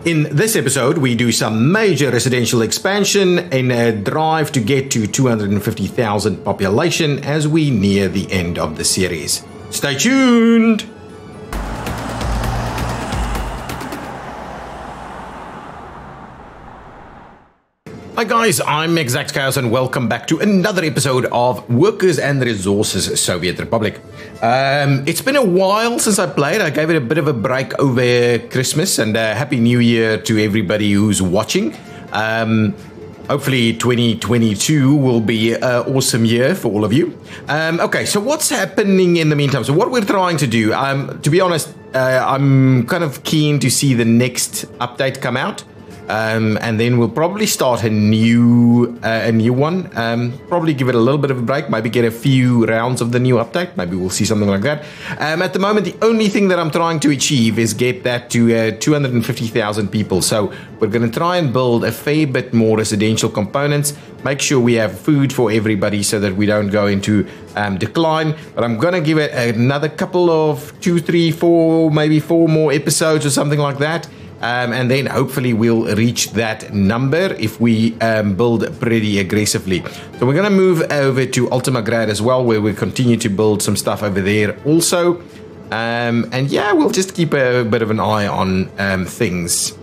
In this episode, we do some major residential expansion in a drive to get to 250,000 population as we near the end of the series. Stay tuned! Hi guys, I'm ExactChaos and welcome back to another episode of Workers and Resources Soviet Republic. It's been a while since I played. I gave it a bit of a break over Christmas, and Happy New Year to everybody who's watching. Hopefully 2022 will be an awesome year for all of you. Okay, so what's happening in the meantime? So what we're trying to do, to be honest, I'm kind of keen to see the next update come out. And then we'll probably start a new one. Probably give it a little bit of a break. Maybe get a few rounds of the new update. Maybe we'll see something like that. At the moment, the only thing that I'm trying to achieve is get that to 250,000 people. So we're going to try and build a fair bit more residential components. Make sure we have food for everybody so that we don't go into decline. But I'm going to give it another couple of 2, 3, 4, maybe 4 more episodes or something like that. And then hopefully we'll reach that number if we build pretty aggressively. So we're going to move over to Ultimagrad as well, where we continue to build some stuff over there also. And yeah, we'll just keep a bit of an eye on things.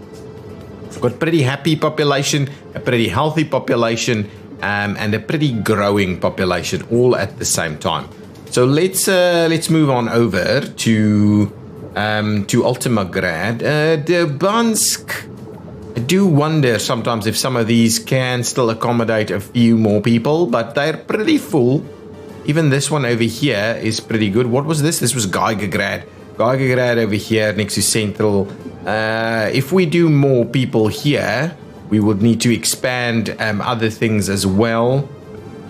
We've got a pretty happy population, a pretty healthy population, and a pretty growing population all at the same time. So let's move on over to Ultimagrad. Bansk, I do wonder sometimes if some of these can still accommodate a few more people, but they're pretty full. Even this one over here is pretty good. What was this? This was Geigergrad. Geigergrad over here next to Central. If we do more people here, we would need to expand other things as well.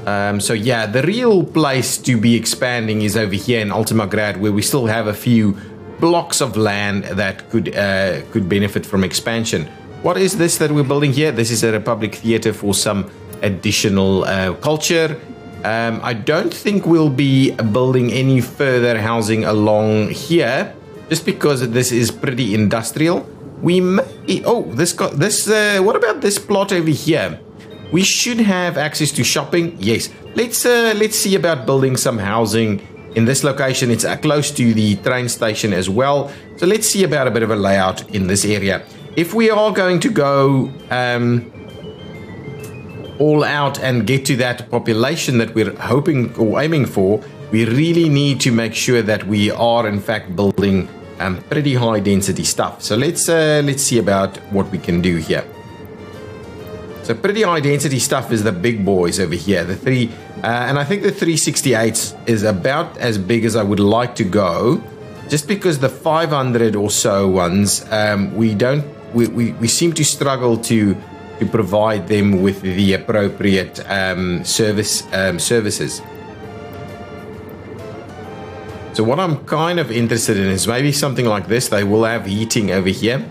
So yeah, the real place to be expanding is over here in Ultimagrad, where we still have a few blocks of land that could benefit from expansion. What is this that we're building here? This is a Republic Theatre for some additional culture. I don't think we'll be building any further housing along here, just because this is pretty industrial. We may... Oh, what about this plot over here? We should have access to shopping. Yes. Let's see about building some housing in this location. It's close to the train station as well. So let's see about a bit of a layout in this area. If we are going to go all out and get to that population that we're hoping or aiming for, we really need to make sure that we are in fact building pretty high density stuff. So let's see about what we can do here. So pretty high density stuff is the big boys over here, the three, and I think the 368 is about as big as I would like to go, just because the 500 or so ones, we seem to struggle to provide them with the appropriate services. So what I'm kind of interested in is maybe something like this. They will have heating over here.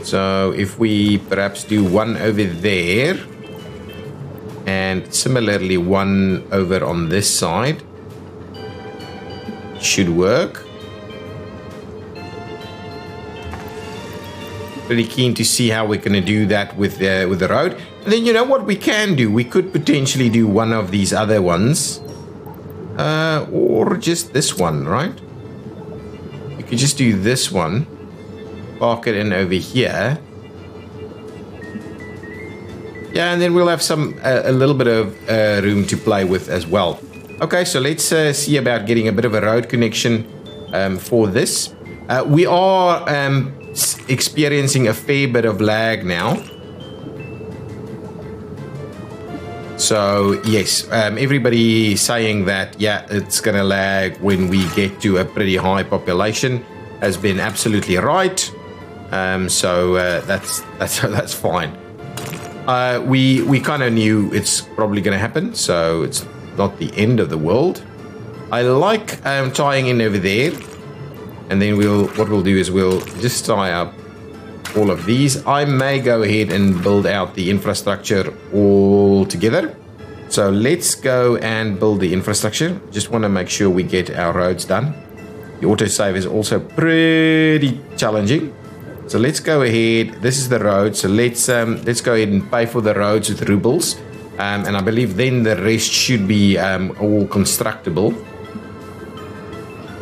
So if we perhaps do one over there, and similarly one over on this side, should work. Pretty keen to see how we're going to do that with the road. And then you know what we can do? We could potentially do one of these other ones, or just this one, right? We could just do this one. Park it in over here. Yeah, and then we'll have a little bit of room to play with as well. Okay, so let's see about getting a bit of a road connection for this. We are experiencing a fair bit of lag now. So yes, everybody saying that, yeah, it's gonna lag when we get to a pretty high population has been absolutely right. So that's fine. We kind of knew it's probably going to happen, so it's not the end of the world. I like tying in over there, and then what we'll do is we'll just tie up all of these. I may go ahead and build out the infrastructure all together. So let's go and build the infrastructure. Just want to make sure we get our roads done. The autosave is also pretty challenging. So let's go ahead. This is the road. So let's go ahead and pay for the roads with rubles. And I believe then the rest should be all constructible.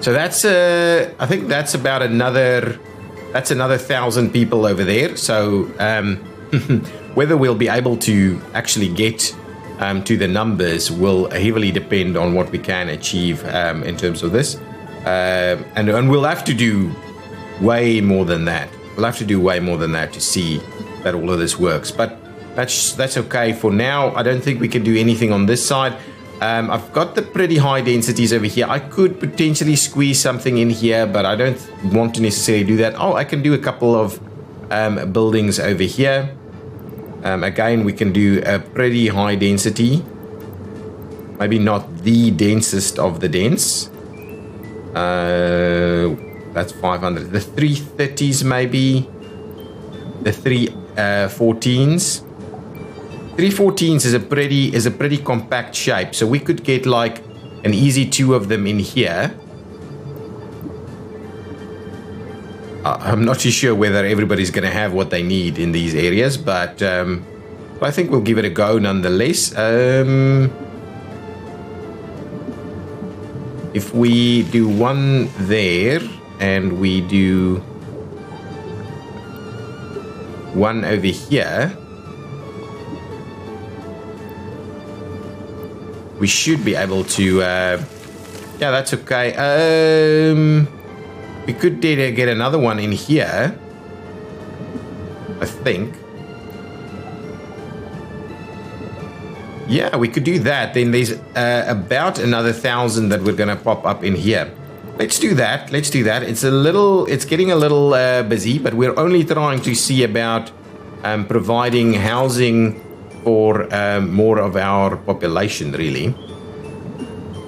So that's I think that's about another 1,000 people over there. So whether we'll be able to actually get to the numbers will heavily depend on what we can achieve in terms of this. And we'll have to do way more than that. We'll have to do way more than that to see that all of this works. But that's okay for now. I don't think we can do anything on this side. I've got the pretty high densities over here. I could potentially squeeze something in here, but I don't want to necessarily do that. Oh, I can do a couple of buildings over here. Again, we can do a pretty high density. Maybe not the densest of the dense. That's 500. The 330s maybe. The 314s. 314s is a pretty compact shape, so we could get like an easy 2 of them in here. I'm not too sure whether everybody's going to have what they need in these areas, but I think we'll give it a go nonetheless. If we do one there and we do one over here, we should be able to, yeah, that's okay. We could get another one in here, I think. Yeah, we could do that. Then there's about another 1,000 that we're going to pop up in here. Let's do that. Let's do that. It's getting a little busy, but we're only trying to see about providing housing for more of our population, really.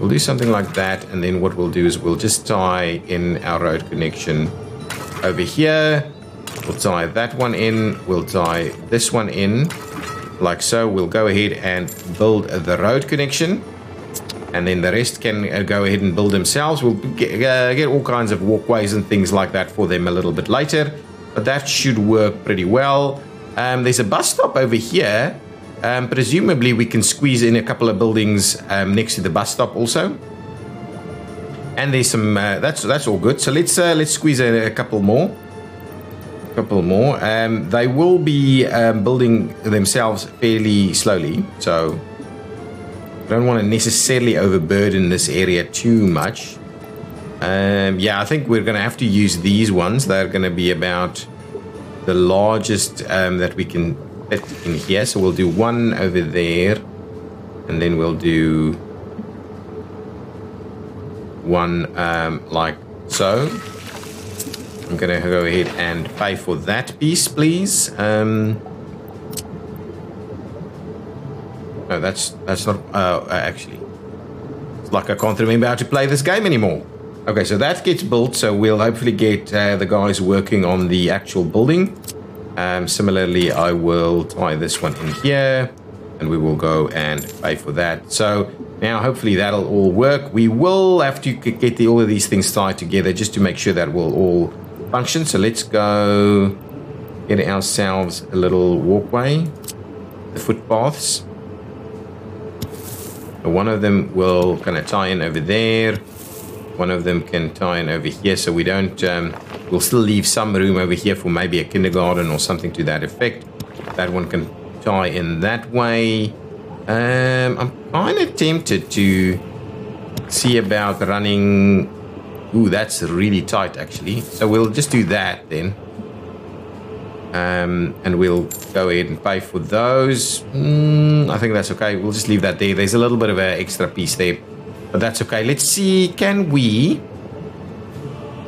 We'll do something like that, and then what we'll do is we'll just tie in our road connection over here. We'll tie that one in. We'll tie this one in, like so. We'll go ahead and build the road connection, and then the rest can go ahead and build themselves. We'll get all kinds of walkways and things like that for them a little bit later, but that should work pretty well. There's a bus stop over here. Presumably we can squeeze in a couple of buildings next to the bus stop also. And there's some that's all good. So let's squeeze in a couple more. They will be building themselves fairly slowly, so I don't want to necessarily overburden this area too much. Yeah, I think we're going to have to use these ones. They're going to be about the largest that we can fit in here. So we'll do one over there, and then we'll do one like so. I'm going to go ahead and pay for that piece, please. No, that's not actually, it's like I can't remember how to play this game anymore. Okay, so that gets built, so we'll hopefully get the guys working on the actual building. Similarly, I will tie this one in here, and we will go and pay for that. So now hopefully that'll all work. We will have to get all of these things tied together just to make sure that will all function. So let's go get ourselves a little walkway, the footpaths. One of them will kind of tie in over there. One of them can tie in over here, so we don't, we'll still leave some room over here for maybe a kindergarten or something to that effect. That one can tie in that way. I'm kind of tempted to see about running. Ooh, that's really tight actually. So we'll just do that then. And we'll go ahead and pay for those. I think that's okay. We'll just leave that there. There's a little bit of an extra piece there, but that's okay. Let's see, can we?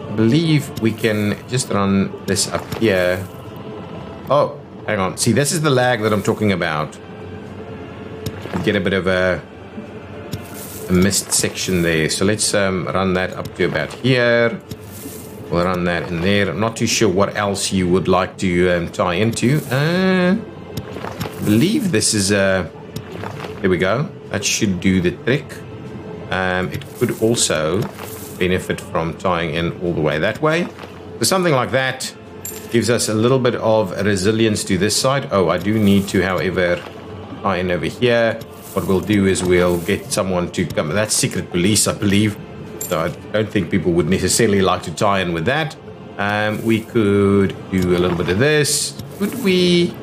I believe we can just run this up here. Oh, hang on. See, this is the lag that I'm talking about. Get a bit of a missed section there. So let's run that up to about here. We'll run that in there. I'm not too sure what else you would like to tie into. I believe this is there we go. That should do the trick. It could also benefit from tying in all the way that way. So something like that gives us a little bit of resilience to this side. Oh, I do need to, however, tie in over here. What we'll do is we'll get someone to come. That's secret police, I believe. So I don't think people would necessarily like to tie in with that. We could do a little bit of this. Could we?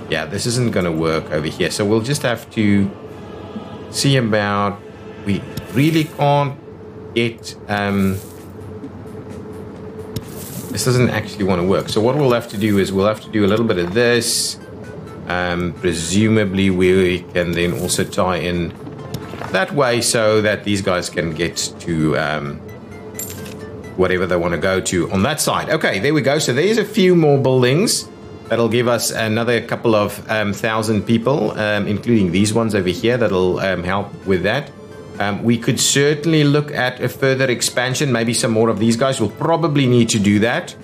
Yeah, this isn't going to work over here. So we'll just have to see about. We really can't get. This doesn't actually want to work. So what we'll have to do is we'll have to do a little bit of this. Presumably we can then also tie in that way so that these guys can get to whatever they want to go to on that side. Okay, there we go. So there's a few more buildings that'll give us another couple of 1,000 people, including these ones over here that'll help with that. We could certainly look at a further expansion, maybe some more of these guys. We'll probably need to do that.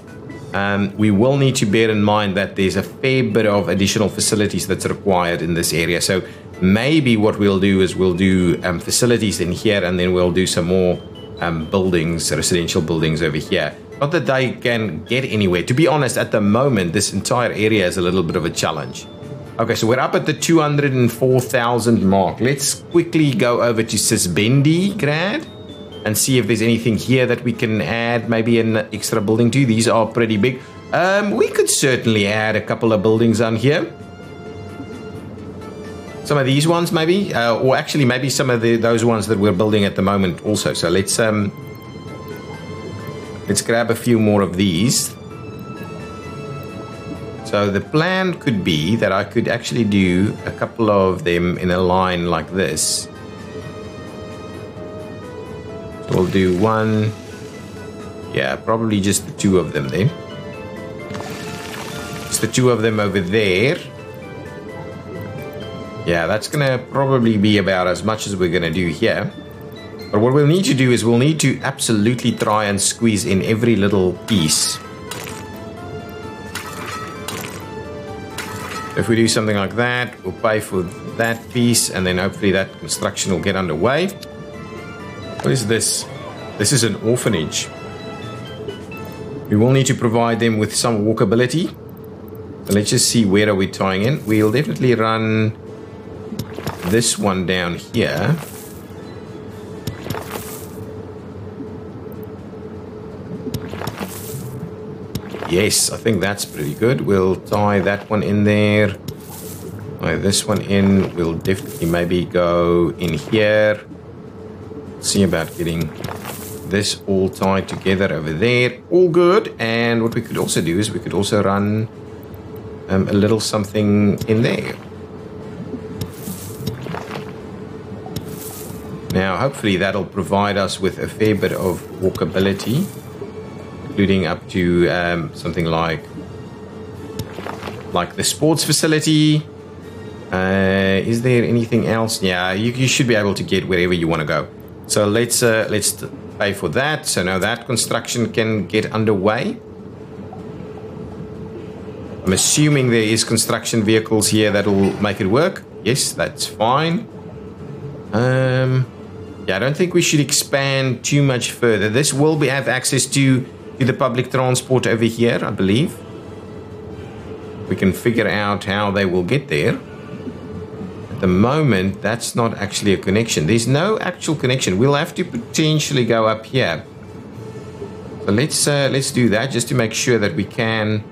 We will need to bear in mind that there's a fair bit of additional facilities that's required in this area. So maybe what we'll do is we'll do facilities in here, and then we'll do some more buildings, residential buildings over here. Not that they can get anywhere. To be honest, at the moment, this entire area is a little bit of a challenge. Okay, so we're up at the 204,000 mark. Let's quickly go over to Sisbendi Grad and see if there's anything here that we can add, maybe an extra building to. These are pretty big. We could certainly add a couple of buildings on here. Some of these ones maybe, or actually maybe some of those ones that we're building at the moment also. So let's grab a few more of these. So the plan could be that I could actually do a couple of them in a line like this. So we'll do one, yeah, probably just the two of them then. Just the two of them over there. Yeah, that's going to probably be about as much as we're going to do here. But what we'll need to do is we'll need to absolutely try and squeeze in every little piece. If we do something like that, we'll pay for that piece, and then hopefully that construction will get underway. What is this? This is an orphanage. We will need to provide them with some walkability. So let's just see, where are we tying in? We'll definitely run this one down here. Yes, I think that's pretty good. We'll tie that one in there. Tie this one in. We'll definitely maybe go in here. See about getting this all tied together over there. All good. And what we could also do is we could also run a little something in there. Now, hopefully that'll provide us with a fair bit of walkability, including up to something like the sports facility. Is there anything else? Yeah, you should be able to get wherever you want to go. So let's pay for that. So now that construction can get underway. I'm assuming there is construction vehicles here that will make it work. Yes, that's fine. Yeah, I don't think we should expand too much further. This will have access to the public transport over here, I believe. We can figure out how they will get there. At the moment, that's not actually a connection. There's no actual connection. We'll have to potentially go up here. So let's do that just to make sure that we can,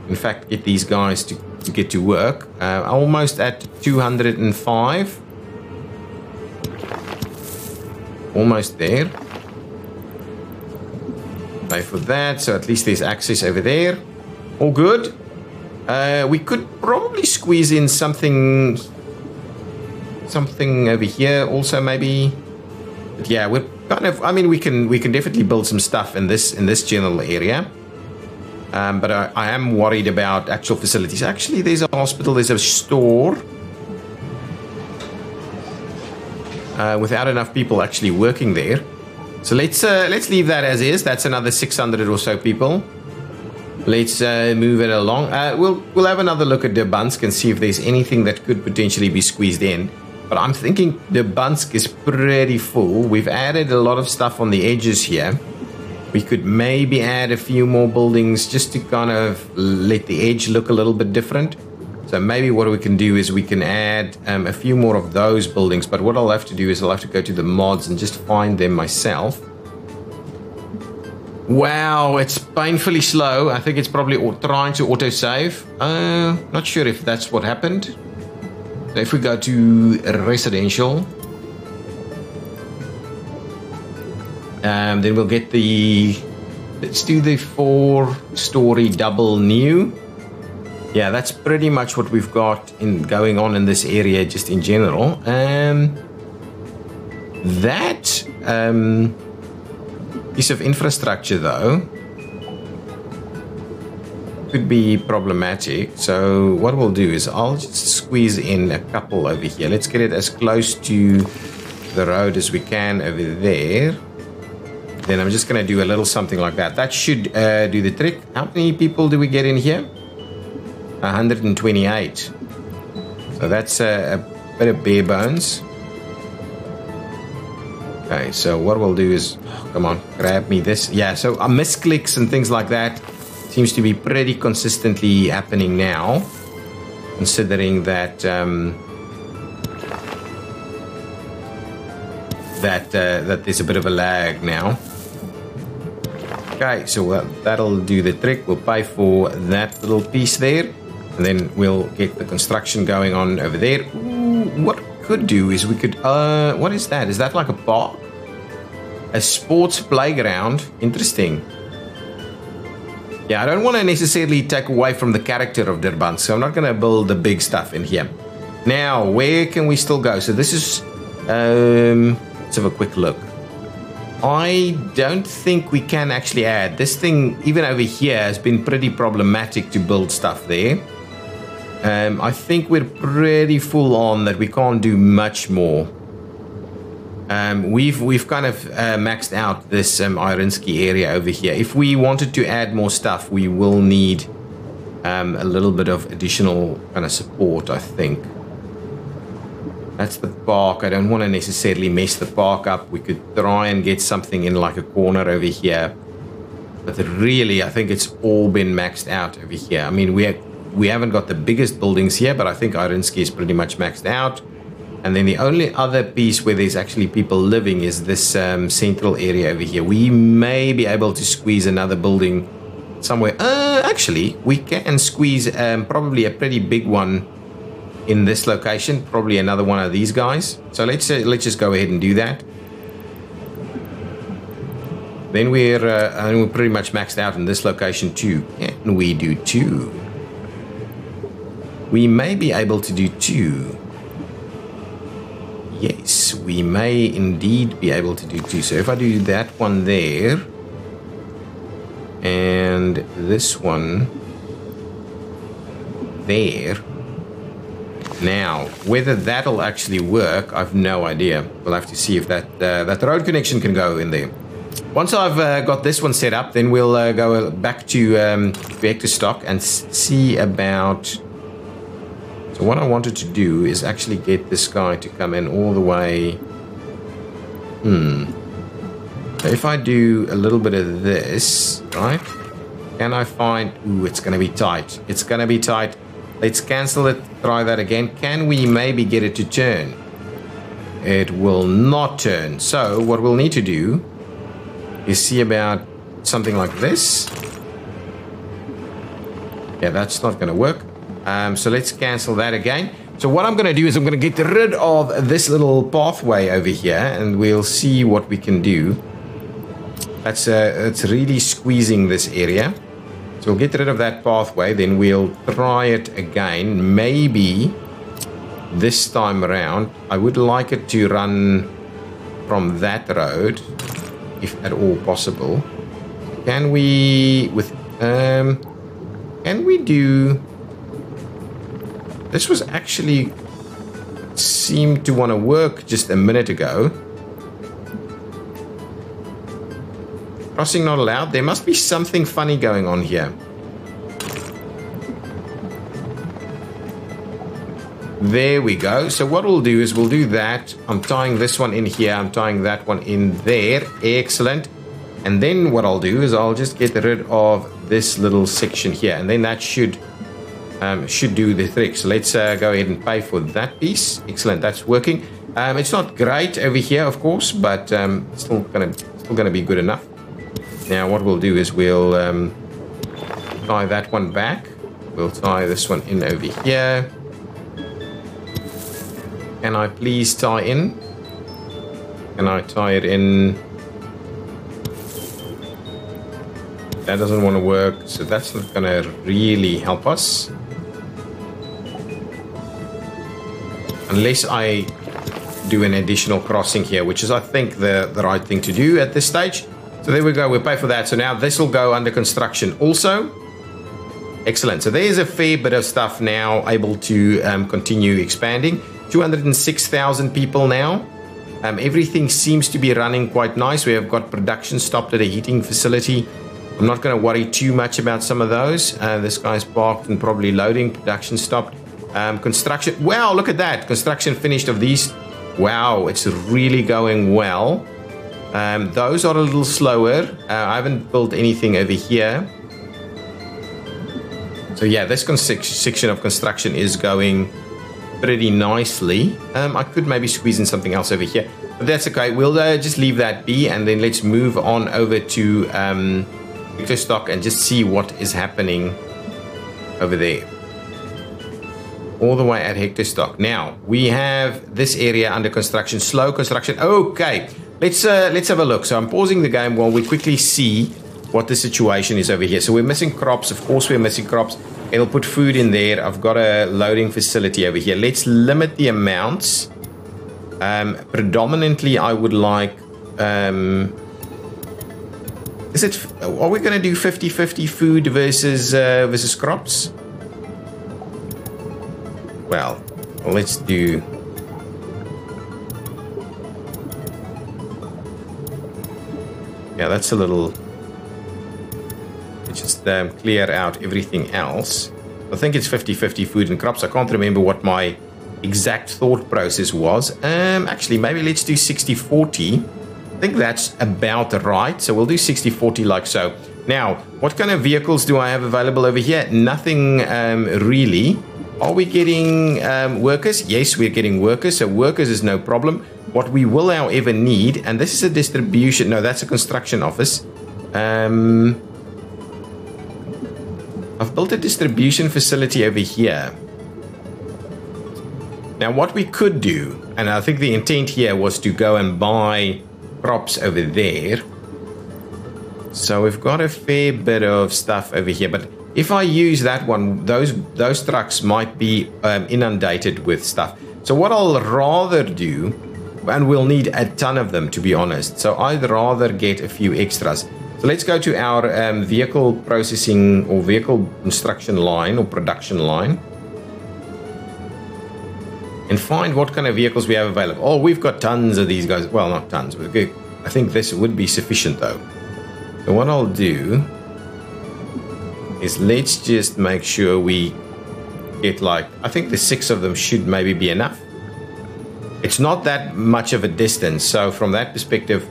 in fact, get these guys to get to work. Almost at 205. Almost there. Pay for that, so at least there's access over there. All good. We could probably squeeze in something over here also maybe. But yeah, we're kind of, I mean, we can definitely build some stuff in this general area. But I am worried about actual facilities. Actually, there's a hospital, there's a store. Without enough people actually working there. So let's leave that as is. That's another 600 or so people. Let's move it along. We'll have another look at Durbansk and see if there's anything that could potentially be squeezed in. But I'm thinking the Bansk is pretty full. We've added a lot of stuff on the edges here. We could maybe add a few more buildings just to kind of let the edge look a little bit different. So maybe what we can do is we can add a few more of those buildings. But what I'll have to do is I'll have to go to the mods and just find them myself. Wow, it's painfully slow. I think it's probably trying to autosave. Not sure if that's what happened. So if we go to residential, then we'll get the, let's do the 4-story double new. Yeah, that's pretty much what we've got going on in this area just in general. That piece of infrastructure though could be problematic. So what we'll do is I'll just squeeze in a couple over here. Let's get it as close to the road as we can over there. Then I'm just going to do a little something like that. That should do the trick. How many people do we get in here? 128. So that's a bit of bare bones. Okay, so what we'll do is, oh, come on, grab me this. Yeah, so misclicks and things like that seems to be pretty consistently happening now, considering that that there's a bit of a lag now. Okay, so that'll do the trick. We'll pay for that little piece there, and then we'll get the construction going on over there. Ooh, what we could do is we could, what is that? Is that like a park? A sports playground? Interesting. Yeah, I don't want to necessarily take away from the character of Durban, so I'm not going to build the big stuff in here. Now, where can we still go? So this is, let's have a quick look. I don't think we can actually add. This thing, even over here, has been pretty problematic to build stuff there. I think we're pretty full on that we can't do much more. We've kind of maxed out this Irinsky area over here. If we wanted to add more stuff, we will need a little bit of additional kind of support, I think. That's the park. I don't want to necessarily mess the park up. We could try and get something in like a corner over here. But really, I think it's all been maxed out over here. I mean, we haven't got the biggest buildings here, but I think Irinsky is pretty much maxed out. And then the only other piece where there's actually people living is this central area over here. We may be able to squeeze another building somewhere. Actually, we can squeeze probably a pretty big one in this location, probably another one of these guys. So let's just go ahead and do that. Then we're pretty much maxed out in this location too. Can we do 2? We may be able to do 2. Yes, we may indeed be able to do 2. So if I do that one there and this one there. Now, whether that'll actually work, I've no idea. We'll have to see if that road connection can go in there. Once I've got this one set up, then we'll go back to vector stock and see about... So what I wanted to do is actually get this guy to come in all the way... So if I do a little bit of this, right? Can I find... Ooh, it's going to be tight. It's going to be tight. Let's cancel it, try that again. Can we maybe get it to turn? It will not turn. So what we'll need to do is see about something like this. Yeah, that's not going to work. So let's cancel that again. So what I'm going to do is I'm going to get rid of this little pathway over here and we'll see what we can do. That's really squeezing this area. So we'll get rid of that pathway, then we'll try it again. Maybe this time around, I would like it to run from that road, if at all possible. Can we, can we do... This was actually seemed to want to work just a minute ago. Crossing not allowed. There must be something funny going on here. There we go. So what we'll do is we'll do that. I'm tying this one in here. I'm tying that one in there. Excellent. And then what I'll do is I'll just get rid of this little section here. And then that should do the trick. So let's go ahead and pay for that piece. Excellent. That's working. It's not great over here, of course, but still gonna be good enough. Now what we'll do is we'll tie that one back. We'll tie this one in over here. Can I please tie in? Can I tie it in? That doesn't want to work, so that's not going to really help us. Unless I do an additional crossing here, which is, I think, the right thing to do at this stage. So there we go, we'll pay for that. So now this will go under construction also. Excellent. So there's a fair bit of stuff now able to continue expanding. 206,000 people now. Everything seems to be running quite nice. We have got production stopped at a heating facility. I'm not going to worry too much about some of those. This guy's parked and probably loading. Production stopped. Construction. Wow, look at that. Construction finished of these. Wow, it's really going well. Those are a little slower. I haven't built anything over here. So yeah, this section of construction is going pretty nicely. I could maybe squeeze in something else over here, but that's okay. We'll just leave that be, and then let's move on over to Hector stock and just see what is happening over there. All the way at Hector stock. Now we have this area under construction, slow construction. Okay, let's have a look. So I'm pausing the game while we quickly see what the situation is over here. So we're missing crops. Of course we're missing crops. It'll put food in there. I've got a loading facility over here. Let's limit the amounts. Predominantly I would like are we going to do 50-50 food versus crops? Well, let's do that's a little. Just clear out everything else. I think it's 50-50 food and crops. I can't remember what my exact thought process was. Actually, maybe let's do 60-40. I think that's about right. So we'll do 60-40 like so. Now, what kind of vehicles do I have available over here? Nothing really. Are we getting workers? Yes, we're getting workers. So workers is no problem. What we will, however, need, and this is a distribution. No, that's a construction office. I've built a distribution facility over here. Now what we could do, and I think the intent here was to go and buy crops over there. So we've got a fair bit of stuff over here, but if I use that one, those trucks might be inundated with stuff. So what I'll rather do, and we'll need a ton of them to be honest, so I'd rather get a few extras. So let's go to our vehicle processing or vehicle construction line or production line and find what kind of vehicles we have available. Oh, we've got tons of these guys. Well, not tons. I think this would be sufficient though. So what I'll do is let's just make sure we get I think the 6 of them should maybe be enough. It's not that much of a distance. So from that perspective,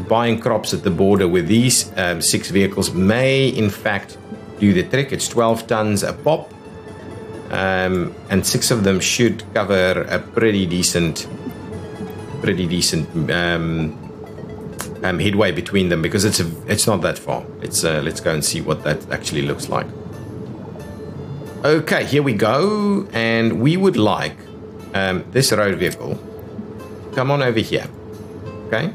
buying crops at the border with these 6 vehicles may in fact do the trick. It's 12 tons a pop, and 6 of them should cover a pretty decent headway between them, because it's not that far. Let's go and see what that actually looks like. Okay, here we go, and we would like this road vehicle. Come on over here. Okay.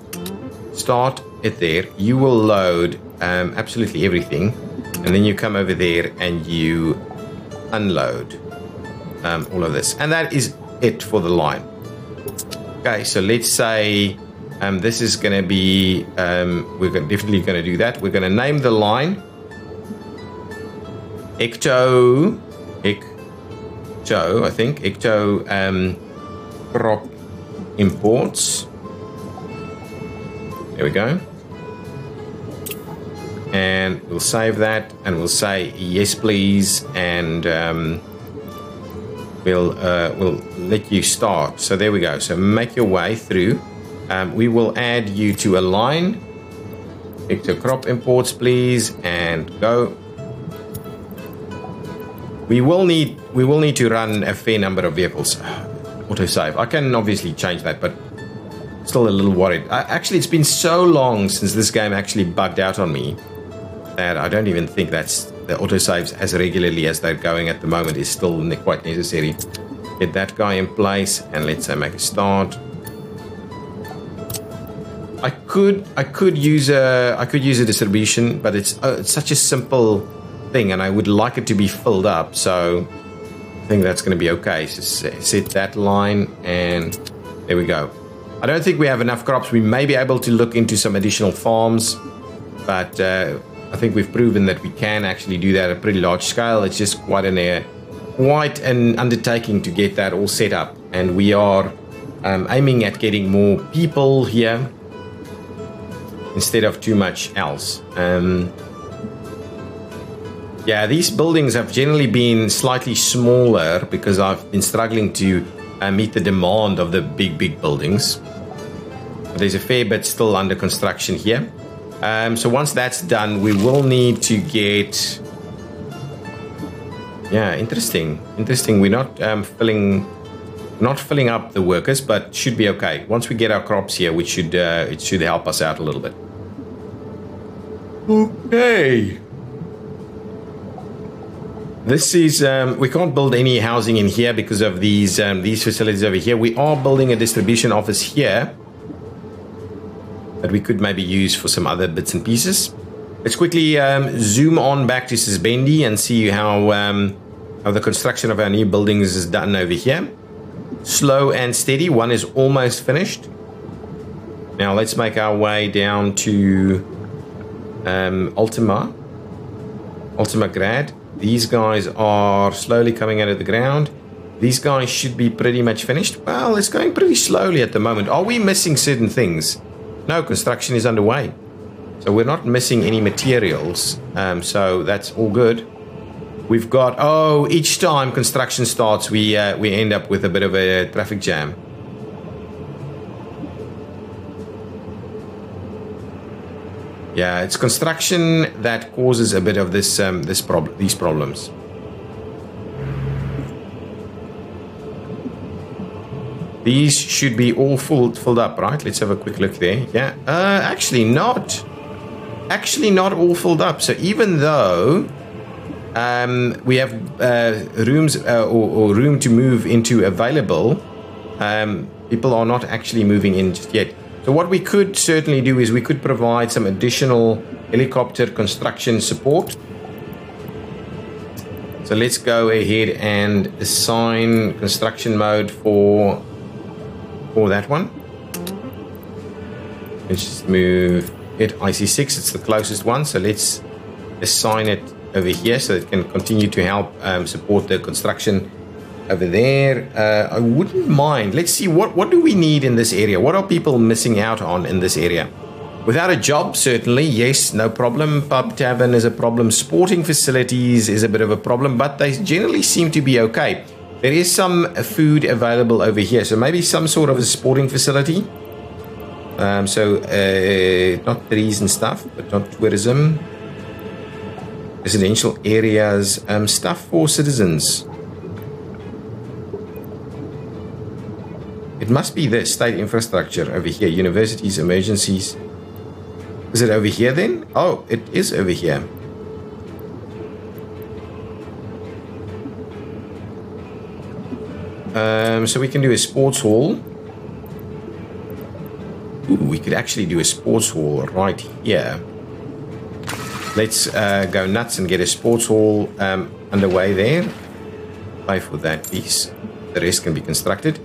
Start it there. You will load absolutely everything, and then you come over there and you unload all of this, and that is it for the line. Okay, so let's say this is going to be we're definitely going to do that. We're going to name the line Ecto, I think Ecto crop imports. There we go. And we'll save that, and we'll say yes please, and we'll let you start. So there we go. So make your way through. We will add you to a line. Vector crop imports, please, and go. We will need to run a fair number of vehicles. Autosave. I can obviously change that, but still a little worried. Actually, it's been so long since this game actually bugged out on me that I don't even think that's the autosaves as regularly as they're going at the moment is still quite necessary. Get that guy in place, and let's say make a start. I could use a distribution, but it's such a simple thing, and I would like it to be filled up. So I think that's going to be okay. So set that line, and there we go. I don't think we have enough crops. We may be able to look into some additional farms, but I think we've proven that we can actually do that at a pretty large scale. It's just quite an undertaking to get that all set up, and we are aiming at getting more people here instead of too much else. Yeah, these buildings have generally been slightly smaller because I've been struggling to meet the demand of the big buildings. But there's a fair bit still under construction here. So once that's done, we will need to get... Yeah, interesting. We're not filling up the workers, but should be okay. Once we get our crops here, it should help us out a little bit. Okay. This is we can't build any housing in here because of these facilities over here. We are building a distribution office here that we could maybe use for some other bits and pieces. Let's quickly zoom on back to Sisbendi and see how the construction of our new buildings is done over here. Slow and steady. One is almost finished. Now let's make our way down to Ultima Grad. These guys are slowly coming out of the ground. These guys should be pretty much finished. Well, it's going pretty slowly at the moment. Are we missing certain things? No, construction is underway. So we're not missing any materials. So that's all good. We've got, each time construction starts, we end up with a bit of a traffic jam. Yeah, it's construction that causes a bit of these problems. These should be all filled up, right? Let's have a quick look there. Yeah, actually not all filled up. So even though we have rooms or room to move into available, people are not actually moving in just yet. So what we could certainly do is we could provide some additional helicopter construction support. So let's go ahead and assign construction mode for that one. Let's just move it IC6. It's the closest one. So let's assign it over here so it can continue to help support the construction over there. I wouldn't mind. Let's see, what do we need in this area? What are people missing out on in this area? Without a job, certainly, yes, no problem. Pub tavern is a problem. Sporting facilities is a bit of a problem, but they generally seem to be okay. There is some food available over here, so maybe some sort of a sporting facility. Not trees and stuff, but not tourism. Residential areas, stuff for citizens. It must be this state infrastructure over here. Universities, emergencies. Is it over here then? Oh, it is over here. So we can do a sports hall. Ooh, we could actually do a sports hall right here. Let's go nuts and get a sports hall underway there. Pay for that piece. The rest can be constructed.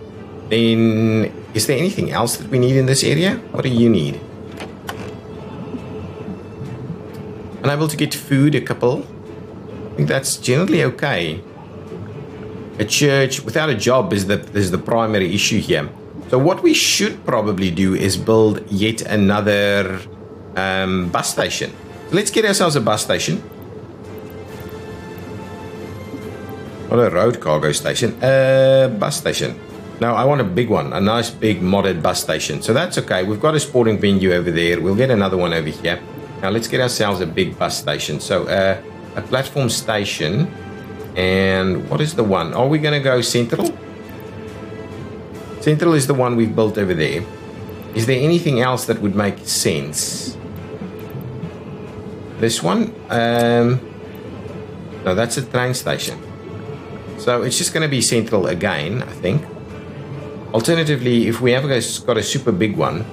Then, is there anything else that we need in this area? What do you need? Unable to get food, a couple. I think that's generally okay. A church without a job is the primary issue here. So what we should probably do is build yet another bus station. So let's get ourselves a bus station. Not a road cargo station. Bus station. No, I want a big one. A nice big modded bus station. So that's okay. We've got a sporting venue over there. We'll get another one over here. Now let's get ourselves a big bus station. So a platform station. And what is the one? Are we going to go Central? Central is the one we've built over there. Is there anything else that would make sense? This one? No, that's a train station. So it's just going to be Central again, I think. Alternatively, if we have got a super big one,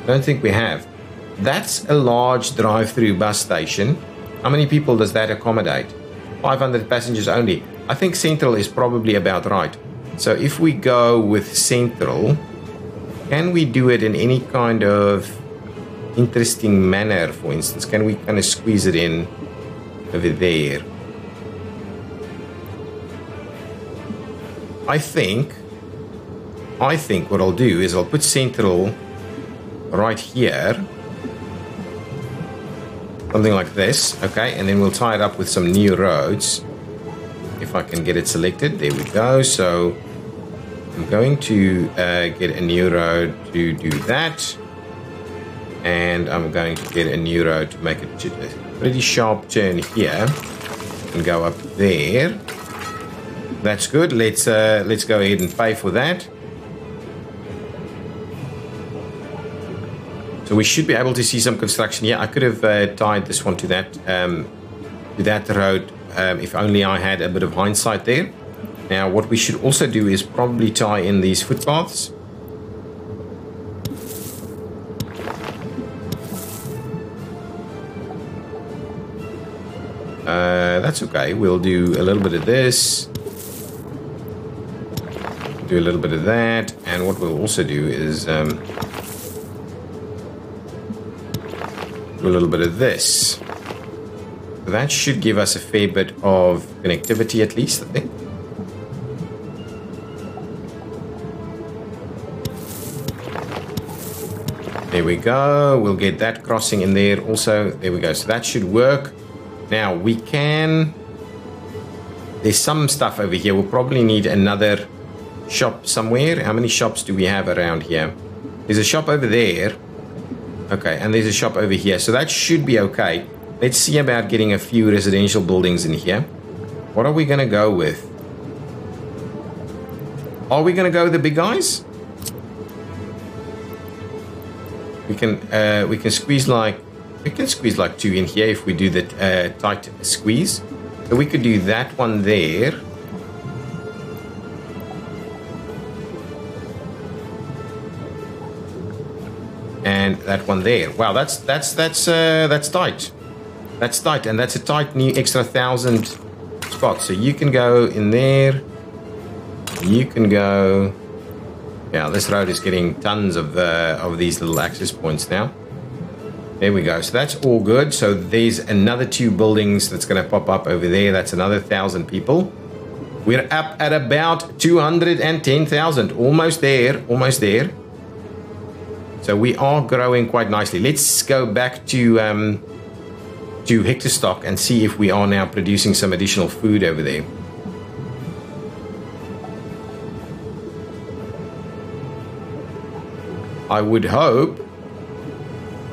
I don't think we have. That's a large drive-through bus station. How many people does that accommodate? 500 passengers only. I think Central is probably about right. So if we go with Central, can we do it in any kind of interesting manner, for instance? Can we kind of squeeze it in over there? I think what I'll do is I'll put Central right here. Something like this, okay? And then we'll tie it up with some new roads. If I can get it selected. There we go. So I'm going to get a new road to do that. And I'm going to get a new road to make it a pretty sharp turn here. And go up there. That's good. Let's go ahead and pay for that. So we should be able to see some construction here. I could have tied this one to that road if only I had a bit of hindsight there. Now what we should also do is probably tie in these footpaths. That's okay. We'll do a little bit of this. Do a little bit of that. And what we'll also do is do a little bit of this. That should give us a fair bit of connectivity at least, I think. There we go. We'll get that crossing in there also. There we go. So that should work. Now we can... There's some stuff over here. We'll probably need another shop somewhere. How many shops do we have around here? There's a shop over there. Okay, and there's a shop over here. So that should be okay. Let's see about getting a few residential buildings in here. What are we going to go with? Are we going to go with the big guys? We can squeeze like... We can squeeze like 2 in here if we do the tight squeeze. So we could do that one there. And that one there. Wow, that's tight. That's tight, and that's a tight new extra 1,000 spots. So you can go in there. You can go. Yeah, this road is getting tons of these little access points now. There we go. So that's all good. So there's another 2 buildings that's going to pop up over there. That's another 1,000 people. We're up at about 210,000. Almost there. Almost there. So we are growing quite nicely. Let's go back to hectare stock and see if we are now producing some additional food over there. I would hope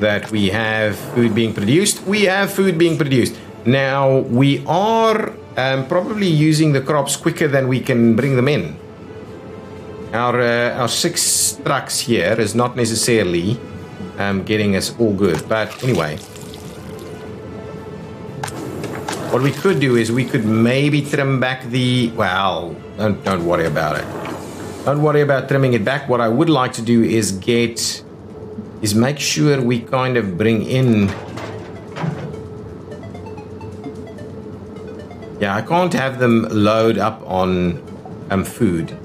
that we have food being produced. We have food being produced. Now we are probably using the crops quicker than we can bring them in. Our 6 trucks here is not necessarily getting us all good. But anyway, what we could do is we could maybe trim back the... Well, don't worry about it. Don't worry about trimming it back. What I would like to do is make sure we kind of bring in... Yeah, I can't have them load up on food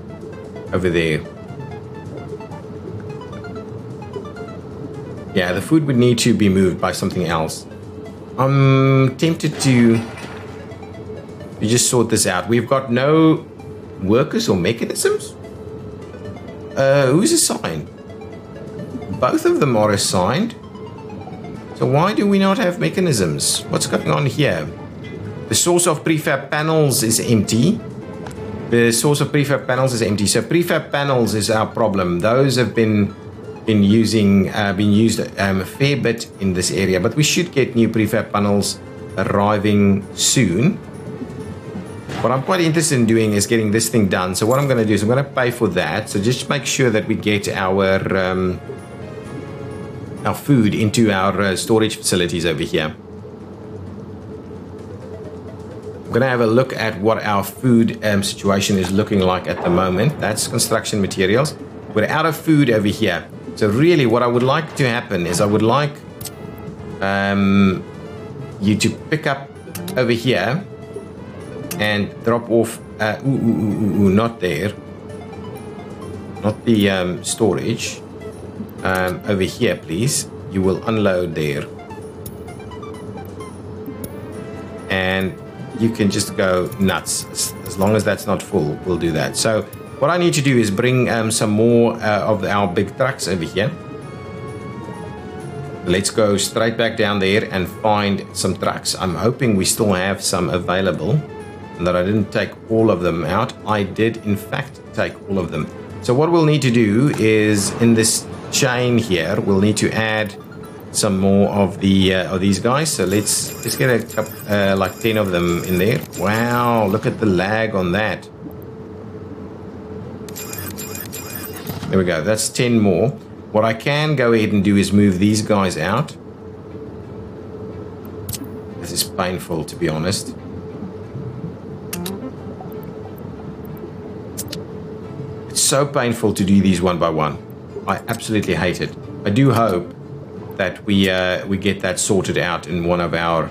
over there. Yeah, the food would need to be moved by something else. I'm tempted to just sort this out. We've got no workers or mechanisms. Who's assigned? Both of them are assigned. So why do we not have mechanisms? What's going on here? The source of prefab panels is empty. The source of prefab panels is empty. So prefab panels is our problem. Those have been used a fair bit in this area, but we should get new prefab panels arriving soon. What I'm quite interested in doing is getting this thing done. So what I'm going to do is I'm going to pay for that. So just make sure that we get our food into our storage facilities over here. I'm going to have a look at what our food situation is looking like at the moment. That's construction materials. We're out of food over here. So really what I would like to happen is I would like you to pick up over here and drop off, not there, not the storage, over here please. You will unload there. And you can just go nuts. As long as that's not full, we'll do that. So what I need to do is bring some more of our big trucks over here. Let's go straight back down there and find some trucks. I'm hoping we still have some available and that I didn't take all of them out. I did in fact take all of them. So what we'll need to do is in this chain here, we'll need to add some more of these guys. So let's get a couple, like 10 of them in there. Wow, look at the lag on that. There we go, that's 10 more. What I can go ahead and do is move these guys out. This is painful, to be honest. It's so painful to do these one by one. I absolutely hate it. I do hope that we get that sorted out in one of our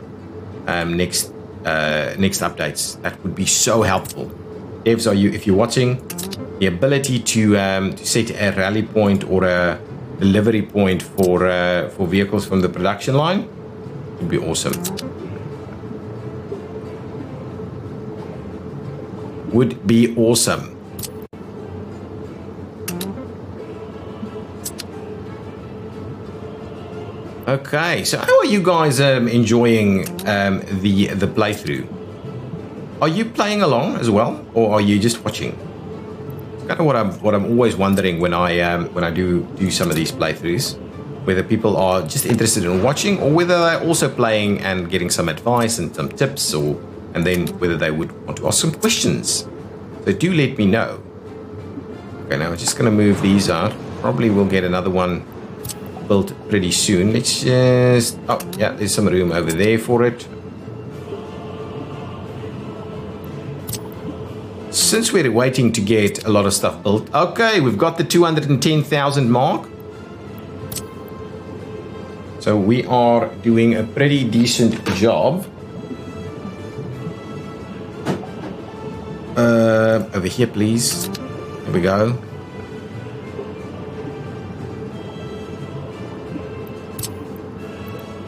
next updates. That would be so helpful. Devs, if you're watching, the ability to set a rally point or a delivery point for vehicles from the production line would be awesome. Would be awesome. Okay, so how are you guys enjoying the playthrough? Are you playing along as well, or are you just watching? It's kind of what I'm always wondering when I do some of these playthroughs, whether people are just interested in watching or whether they're also playing and getting some advice and some tips, and then whether they would want to ask some questions. So do let me know. Okay, now we're just going to move these out. Probably we'll get another one built pretty soon. Let's just... Oh, yeah, there's some room over there for it. Since we're waiting to get a lot of stuff built... Okay, we've got the 210,000 mark. So we are doing a pretty decent job. Over here, please. There we go.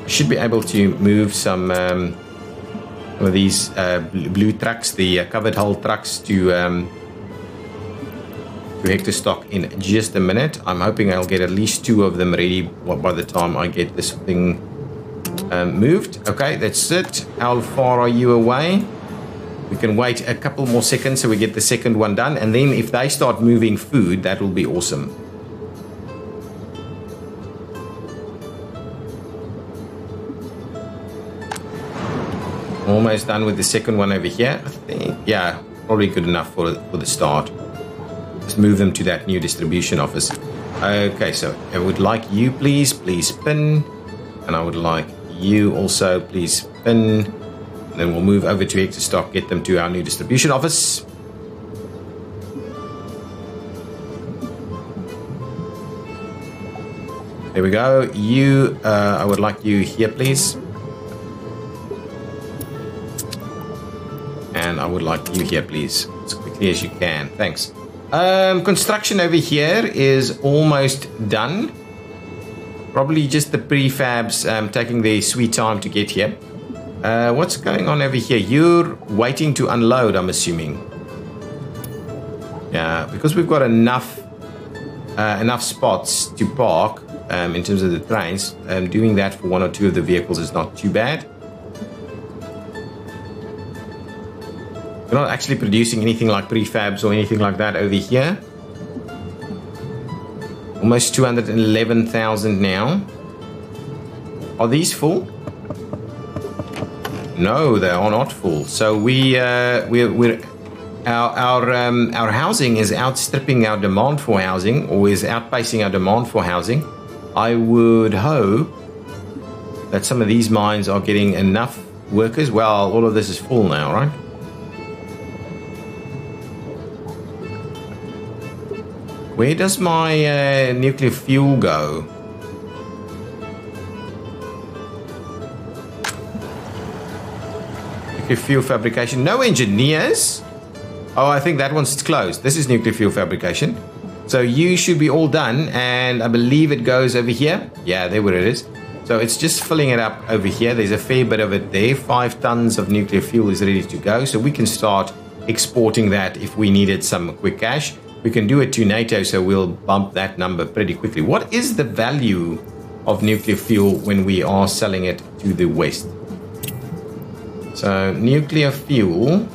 Should be able to move some of these blue trucks, the covered hull trucks, to hector stock in just a minute. I'm hoping I'll get at least 2 of them ready by the time I get this thing moved. Okay, that's it. How far are you away? We can wait a couple more seconds so we get the second one done, and then if they start moving food, that will be awesome. Almost done with the second one over here, I think. Yeah, probably good enough for the start. Let's move them to that new distribution office. Okay, so I would like you, please spin. And I would like you also, please spin. And then we'll move over to hector stock, get them to our new distribution office. There we go. You, I would like you here, please. And I would like you here, please, as quickly as you can. Thanks. Construction over here is almost done. Probably just the prefabs taking their sweet time to get here. What's going on over here? You're waiting to unload, I'm assuming. Yeah, because we've got enough spots to park in terms of the trains. Doing that for 1 or 2 of the vehicles is not too bad. We're not actually producing anything like prefabs or anything like that over here. Almost 211,000 now. Are these full? No, they are not full. So our housing is outstripping our demand for housing, or is outpacing our demand for housing. I would hope that some of these mines are getting enough workers. Well, all of this is full now, right? Where does my nuclear fuel go? Nuclear fuel fabrication. No engineers? Oh, I think that one's closed. This is nuclear fuel fabrication. So you should be all done. And I believe it goes over here. Yeah, there where it is. So it's just filling it up over here. There's a fair bit of it there. 5 tons of nuclear fuel is ready to go. So we can start exporting that if we needed some quick cash. We can do it to NATO, so we'll bump that number pretty quickly. What is the value of nuclear fuel when we are selling it to the West? So nuclear fuel.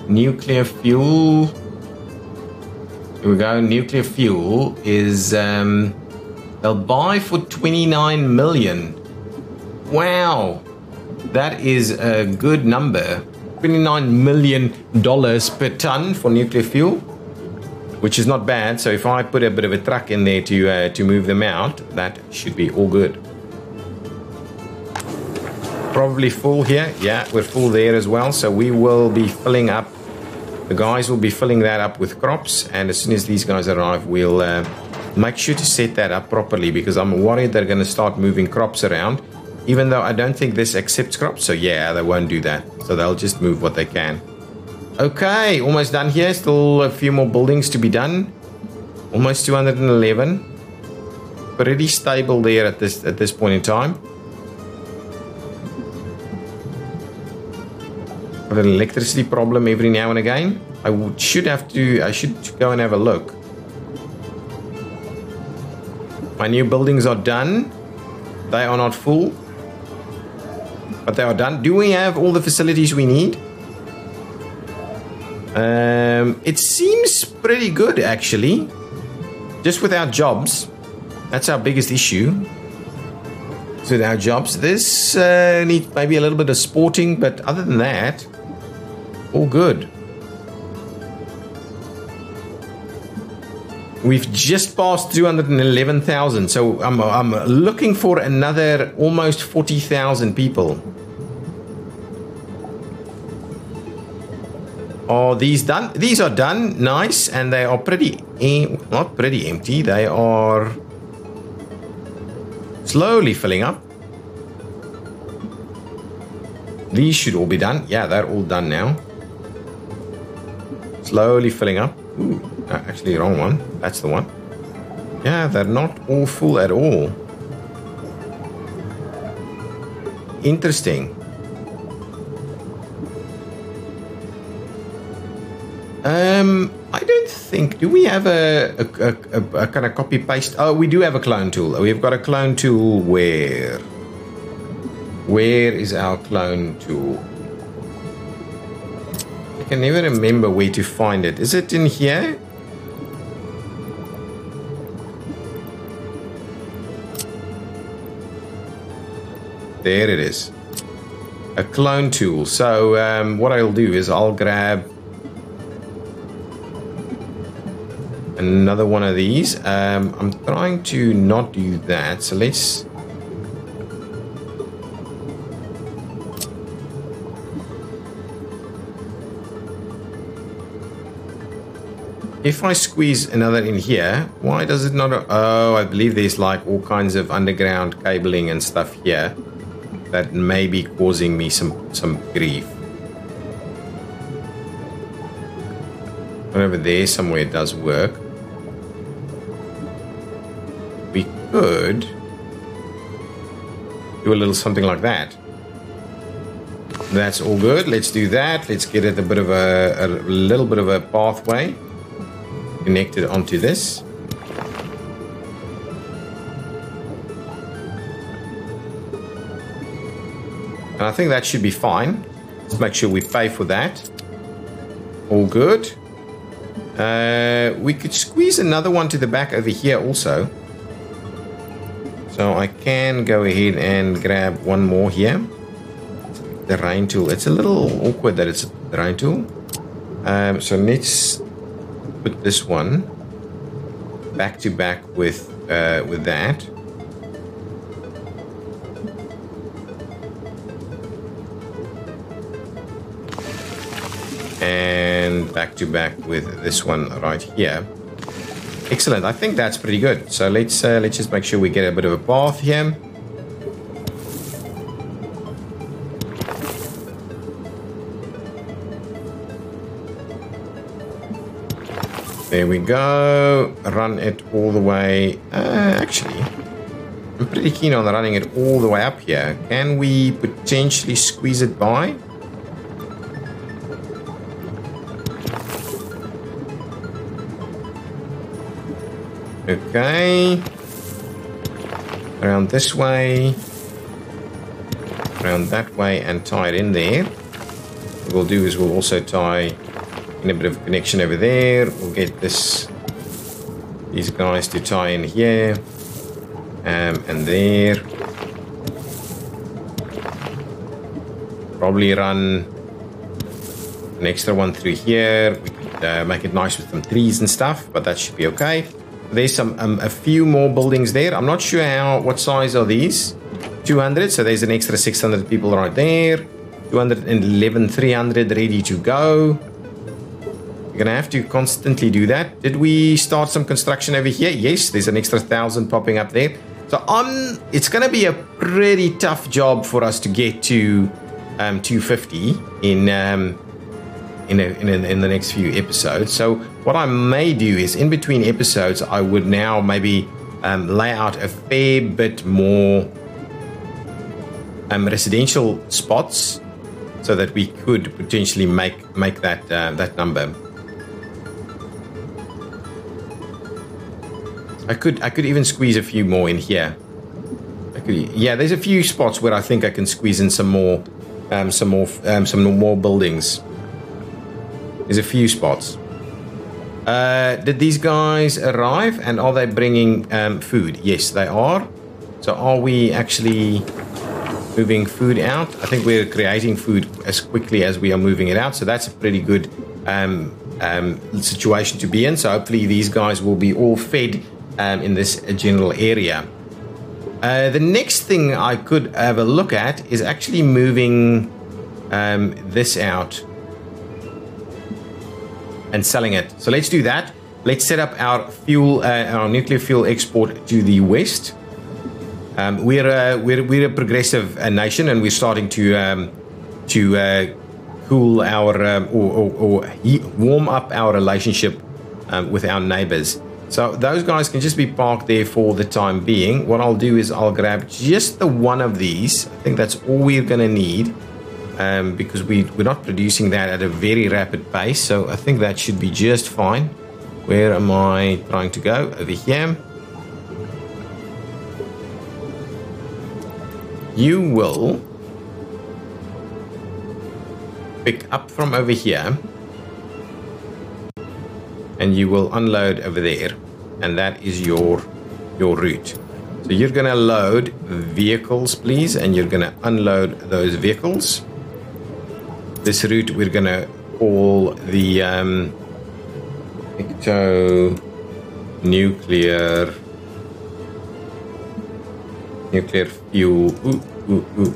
Nuclear fuel. Here we go. Nuclear fuel is they'll buy for 29 million. Wow. That is a good number. $29 million per ton for nuclear fuel, which is not bad. So if I put a bit of a truck in there to move them out, that should be all good. Probably full here. Yeah, we're full there as well. So we will be filling up. The guys will be filling that up with crops. And as soon as these guys arrive, we'll make sure to set that up properly, because I'm worried they're going to start moving crops around. Even though I don't think this accepts crops. So yeah, they won't do that. So they'll just move what they can. Okay, almost done here. Still a few more buildings to be done. Almost 211. Pretty stable there at this point in time. Got an electricity problem every now and again. I should go and have a look. My new buildings are done. They are not full, but they are done. Do we have all the facilities we need? It seems pretty good, actually. Just with our jobs. That's our biggest issue. So with our jobs, this needs maybe a little bit of sporting, but other than that, all good. We've just passed 211,000, so I'm looking for another almost 40,000 people. Are these done? These are done, nice, and they are pretty, not pretty empty. They are slowly filling up. These should all be done. Yeah, they're all done now. Slowly filling up. Ooh. Actually, wrong one. That's the one. Yeah, they're not all full at all. Interesting. I don't think... Do we have a kind of copy-paste? Oh, we do have a clone tool. We've got a clone tool where... Where is our clone tool? I can never remember where to find it. Is it in here? There it is. A clone tool. So what I'll do is I'll grab another one of these. I'm trying to not do that. So let's... If I squeeze another in here, why does it not... Oh, I believe there's like all kinds of underground cabling and stuff here that may be causing me some grief. Over there somewhere it does work. We could do a little something like that. That's all good. Let's do that. Let's get it a little bit of a pathway connected onto this. And I think that should be fine. Let's make sure we pay for that. All good. We could squeeze another one to the back over here also. So I can go ahead and grab one more here. The rain tool. It's a little awkward that it's the rain tool. So let's put this one back to back with that. And back to back with this one right here. Excellent. I think that's pretty good. So let's just make sure we get a bit of a path here. There we go. Run it all the way. Actually, I'm pretty keen on running it all the way up here. Can we potentially squeeze it by? Okay. Around this way. Around that way and tie it in there. What we'll do is we'll also tie in a bit of connection over there. We'll get these guys to tie in here. And there. Probably run an extra one through here. We could make it nice with some trees and stuff, but that should be okay. There's some a few more buildings there. I'm not sure what size are these. 200, so there's an extra 600 people right there. 211, 300 ready to go. You're gonna have to constantly do that. Did we start some construction over here? Yes, there's an extra 1,000 popping up there. So it's gonna be a pretty tough job for us to get to 250 in the next few episodes. So what I may do is in between episodes, I would now maybe lay out a fair bit more residential spots so that we could potentially make that number. I could even squeeze a few more in here. Yeah, there's a few spots where I think I can squeeze in some more buildings. There's a few spots. Did these guys arrive and are they bringing food? Yes, they are. So are we actually moving food out? I think we're creating food as quickly as we are moving it out. So that's a pretty good situation to be in. So hopefully these guys will be all fed in this general area. The next thing I could have a look at is actually moving this out and selling it. So let's do that. Let's set up our fuel, our nuclear fuel export to the west. We're a progressive nation, and we're starting to cool our warm up our relationship with our neighbors. So those guys can just be parked there for the time being. What I'll do is I'll grab just the one of these. I think that's all we're going to need. Because we're not producing that at a very rapid pace, so I think that should be just fine. Where am I trying to go? Over here. You will pick up from over here and you will unload over there, and that is your route. So you're gonna load vehicles, please, and you're gonna unload those vehicles. This route we're gonna call the nuclear fuel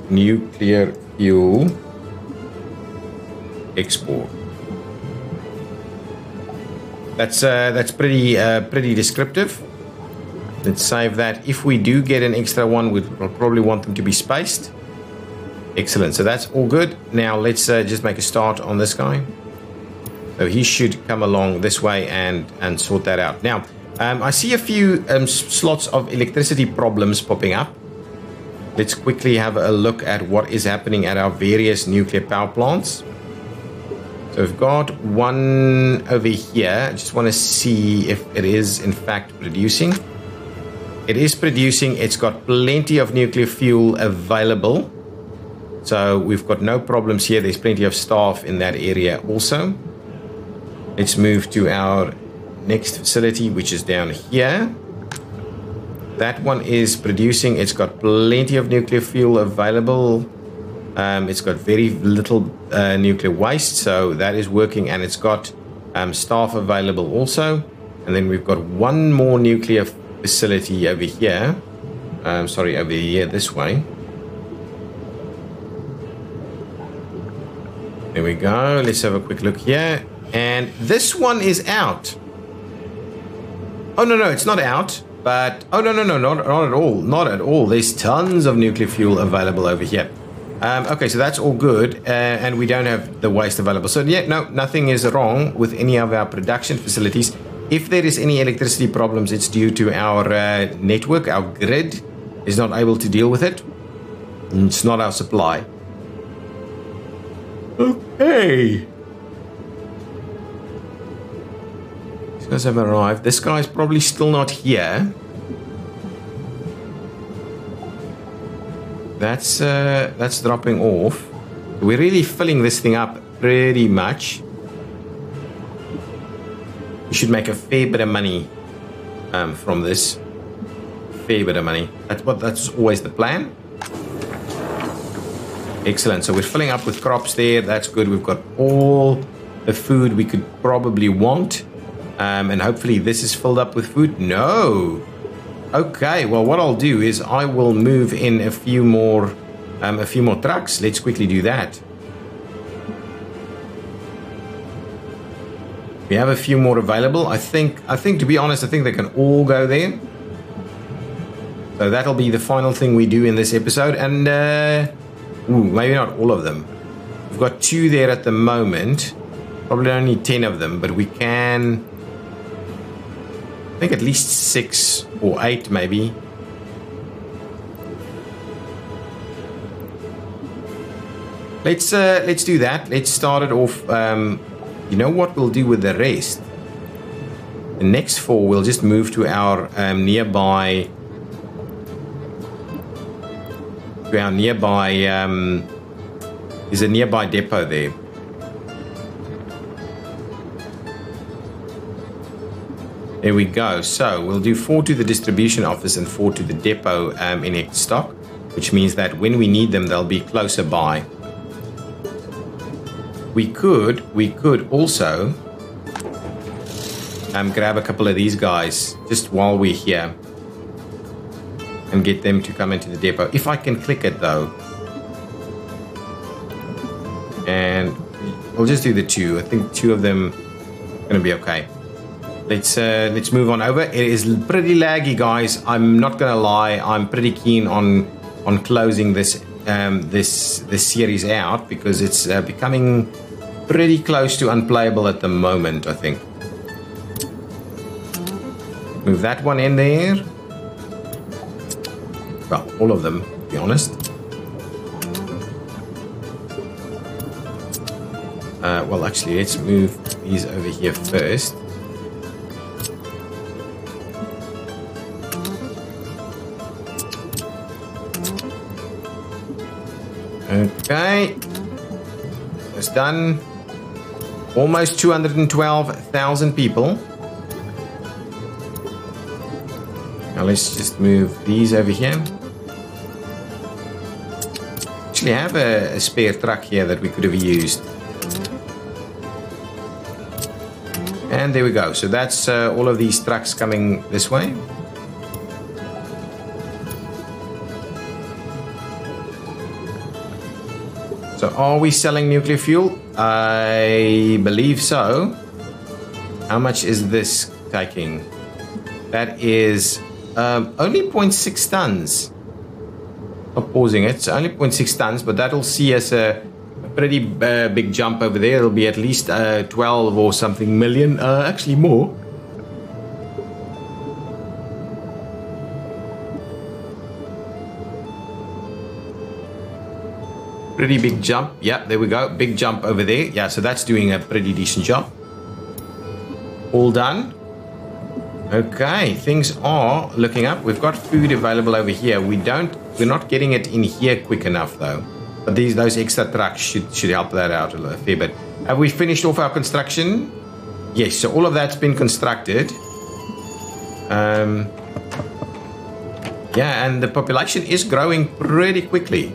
nuclear fuel export. That's pretty descriptive. Let's save that. If we do get an extra one, we'll probably want them to be spaced. Excellent. So that's all good. Now let's just make a start on this guy. So he should come along this way and sort that out. Now, I see a few slots of electricity problems popping up. Let's quickly have a look at what is happening at our various nuclear power plants. So we've got one over here. I just want to see if it is in fact producing. It is producing. It's got plenty of nuclear fuel available. So we've got no problems here. There's plenty of staff in that area also. Let's move to our next facility, which is down here. That one is producing. It's got plenty of nuclear fuel available. It's got very little nuclear waste, so that is working, and it's got staff available also. And then we've got one more nuclear facility over here. Sorry, over here this way. There we go. Let's have a quick look here. And this one is out. Oh, no, it's not out. But, oh, no, not at all. Not at all. There's tons of nuclear fuel available over here. Okay, so that's all good. And we don't have the waste available. So, yeah, no, nothing is wrong with any of our production facilities. If there is any electricity problems, it's due to our network. Our grid is not able to deal with it. It's not our supply. Okay. These guys have arrived. This guy's probably still not here. That's dropping off. We're really filling this thing up pretty much. We should make a fair bit of money from this. Fair bit of money. That's always the plan. Excellent. So we're filling up with crops there. That's good. We've got all the food we could probably want. And hopefully this is filled up with food. No. Okay. Well, what I'll do is I will move in a few more trucks. Let's quickly do that. We have a few more available. I think to be honest, I think they can all go there. So that'll be the final thing we do in this episode. And maybe not all of them. We've got 2 there at the moment. Probably only 10 of them, but we can, I think, at least 6 or 8 maybe. Let's do that. Let's start it off. You know what we'll do with the rest? The next 4 we'll just move to our nearby. There's a nearby depot there. There we go. So we'll do 4 to the distribution office and 4 to the depot in X stock, which means that when we need them, they'll be closer by. We could also grab a couple of these guys just while we're here and get them to come into the depot. If I can click it though. And we'll just do the 2. I think 2 of them are going to be okay. Let's move on over. It is pretty laggy, guys. I'm not going to lie. I'm pretty keen on closing this series out because it's becoming pretty close to unplayable at the moment, I think. Move that one in there. Well, all of them, to be honest. Well, actually, let's move these over here first. Okay. It's done. Almost 212,000 people. Now let's just move these over here. Actually, I have a spare truck here that we could have used. And there we go. So that's all of these trucks coming this way. So are we selling nuclear fuel? I believe so. How much is this taking? That is only 0.6 tons. Not pausing it. It's only 0.6 tons, but that'll see us a pretty big jump over there. It'll be at least 12 or something million. Actually more. Pretty big jump. Yeah, there we go. Big jump over there. Yeah, so that's doing a pretty decent job. All done. Okay, things are looking up. We've got food available over here. We're not getting it in here quick enough though. But those extra trucks should help that out a fair bit. Have we finished off our construction? Yes, so all of that's been constructed. Yeah, and the population is growing pretty quickly.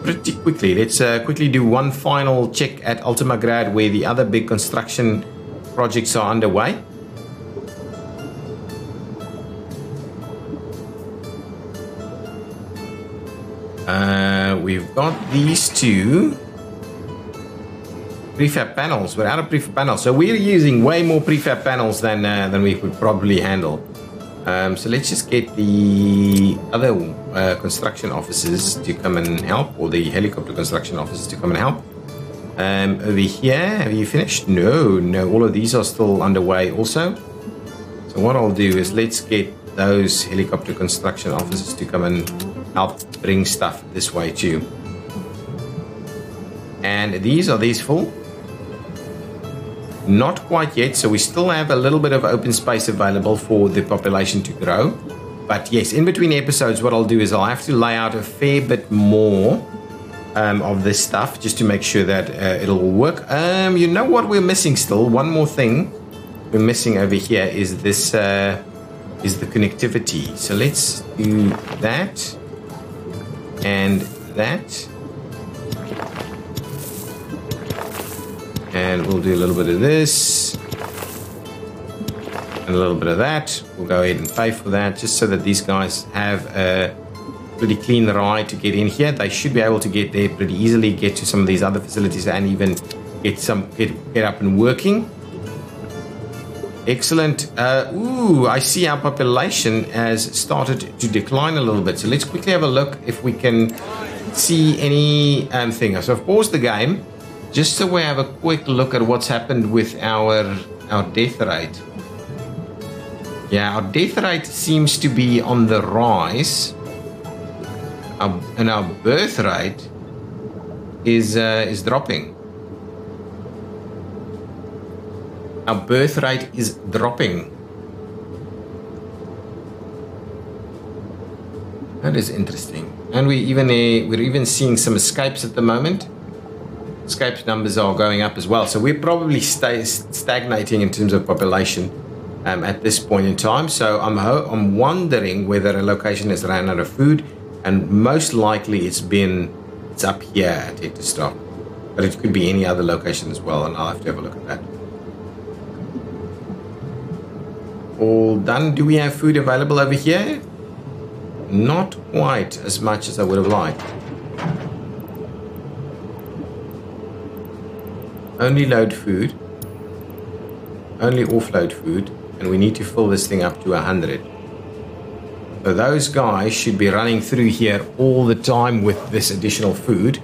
Let's quickly do one final check at Ultimagrad where the other big construction projects are underway. We've got these two prefab panels. We're out of prefab panels, so we're using way more prefab panels than we could probably handle. So let's just get the other construction officers to come and help, or the helicopter construction officers to come and help. Over here, have you finished? No, all of these are still underway also. So what I'll do is let's get those helicopter construction officers to come and help bring stuff this way too. And are these full? Not quite yet, so we still have a little bit of open space available for the population to grow. But yes, in between episodes, what I'll do is I'll have to lay out a fair bit more of this stuff just to make sure that it'll all work. You know what we're missing still? One more thing we're missing over here is this is the connectivity. So let's do that and that. And we'll do a little bit of this and a little bit of that. We'll go ahead and pay for that just so that these guys have a pretty clean ride to get in here. They should be able to get there pretty easily, get to some of these other facilities and even get up and working. Excellent. I see our population has started to decline a little bit. So let's quickly have a look if we can see any thing. So I've paused the game just so we have a quick look at what's happened with our death rate. Yeah, our death rate seems to be on the rise, and our birth rate is dropping. Our birth rate is dropping. That is interesting. And we're even seeing some escapes at the moment. Escape numbers are going up as well, so we're probably stagnating in terms of population at this point in time. So I'm wondering whether a location has ran out of food, and most likely it's up here at Hector Stop, but it could be any other location as well, and I'll have to have a look at that. All done. Do we have food available over here? Not quite as much as I would have liked. Only load food, only offload food, and we need to fill this thing up to 100. So those guys should be running through here all the time with this additional food.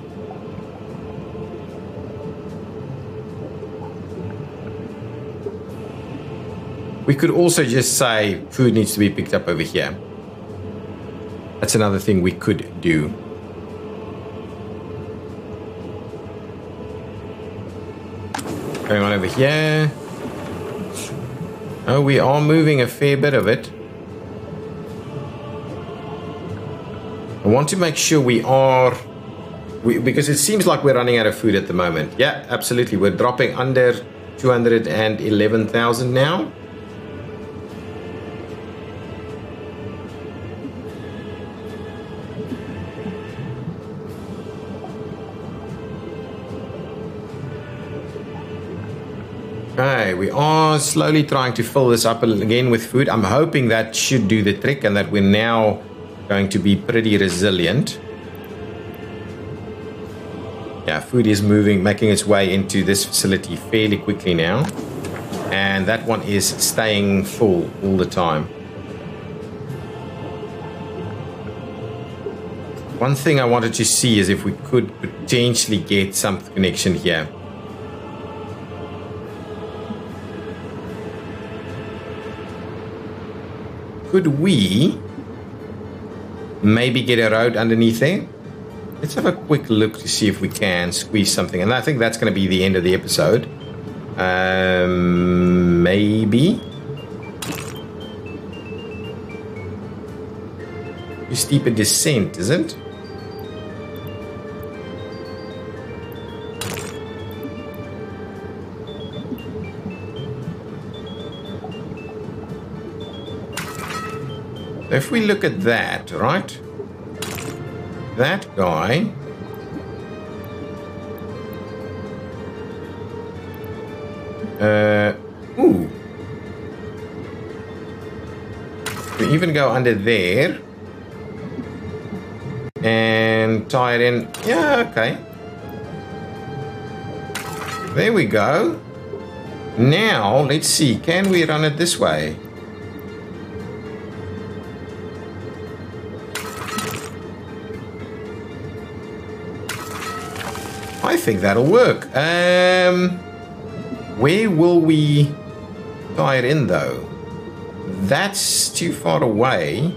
We could also just say food needs to be picked up over here. That's another thing we could do. Going on over here. Oh, we are moving a fair bit of it. I want to make sure because it seems like we're running out of food at the moment. Yeah, absolutely. We're dropping under 211,000 now. Okay, we are slowly trying to fill this up again with food. I'm hoping that should do the trick and that we're now going to be pretty resilient. Yeah, food is making its way into this facility fairly quickly now. And that one is staying full all the time. One thing I wanted to see is if we could potentially get some connection here. Could we maybe get a road underneath there? Let's have a quick look to see if we can squeeze something. And I think that's going to be the end of the episode. Maybe. Too steep a descent, is it? If we look at that, right? That guy. Ooh. We even go under there. And tie it in. Yeah, okay. There we go. Now, let's see. Can we run it this way? I think that'll work. Where will we tie it in, though? That's too far away.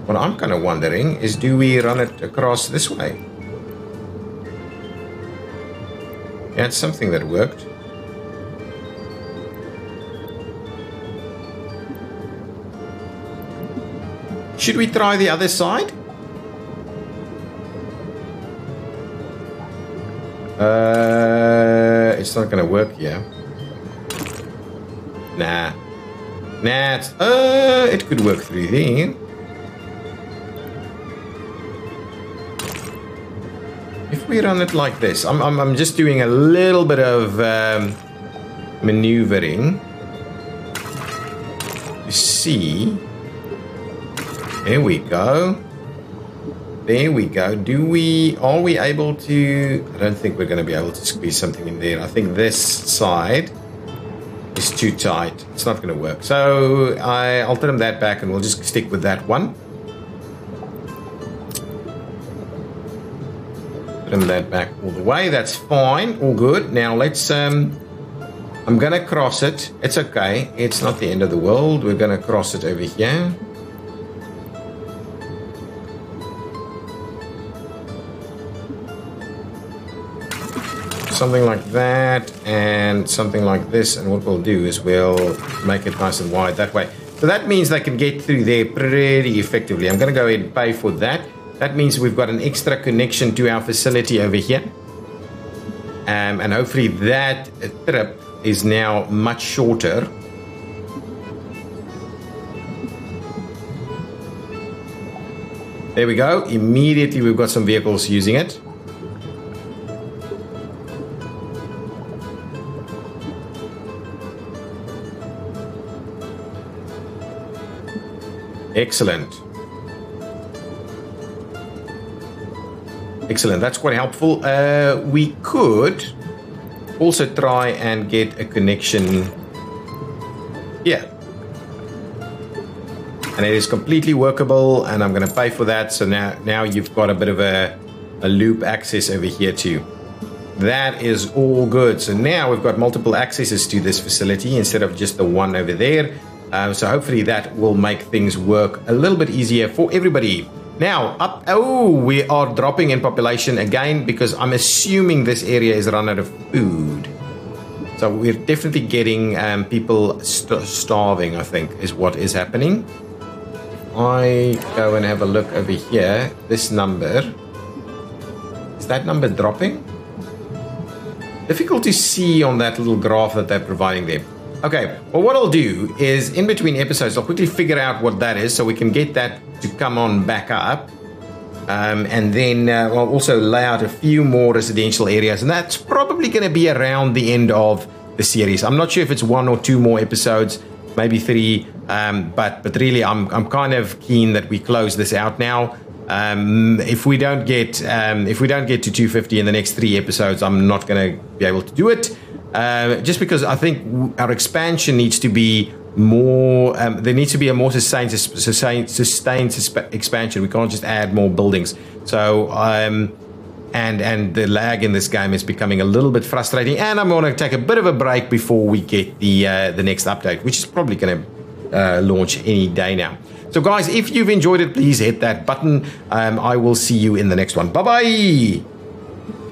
What I'm kind of wondering is, do we run it across this way? Yeah, it's something that worked. Should we try the other side? It's not gonna work here. Nah. Nah, it could work through there. If we run it like this, I'm just doing a little bit of maneuvering to see. There we go. There we go. Are we able to? I don't think we're going to be able to squeeze something in there. I think this side is too tight. It's not going to work. So I'll trim that back and we'll just stick with that one. Trim that back all the way. That's fine. All good. Now let's, I'm going to cross it. It's okay. It's not the end of the world. We're going to cross it over here. Something like that and something like this, and what we'll do is we'll make it nice and wide that way. So that means they can get through there pretty effectively. I'm going to go ahead and pay for that. That means we've got an extra connection to our facility over here, and hopefully that trip is now much shorter. There we go. Immediately we've got some vehicles using it. Excellent. Excellent. That's quite helpful. We could also try and get a connection here. And it is completely workable, and I'm going to pay for that. So now you've got a bit of a loop access over here too. That is all good. So now we've got multiple accesses to this facility instead of just the one over there. So hopefully that will make things work a little bit easier for everybody. Now, we are dropping in population again because I'm assuming this area is run out of food. So we're definitely getting people starving, I think, is what is happening. I go and have a look over here. This number, is that number dropping? Difficult to see on that little graph that they're providing there. Okay, well, what I'll do is in between episodes, I'll quickly figure out what that is so we can get that to come on back up. And then I'll also lay out a few more residential areas. And that's probably going to be around the end of the series. I'm not sure if it's 1 or 2 more episodes, maybe 3. But really, I'm kind of keen that we close this out now. If we don't get to 250 in the next 3 episodes, I'm not going to be able to do it. Just because I think our expansion needs to be more, there needs to be a more sustained expansion. We can't just add more buildings. So, and the lag in this game is becoming a little bit frustrating. And I'm going to take a bit of a break before we get the next update, which is probably going to launch any day now. So guys, if you've enjoyed it, please hit that button. I will see you in the next one. Bye-bye.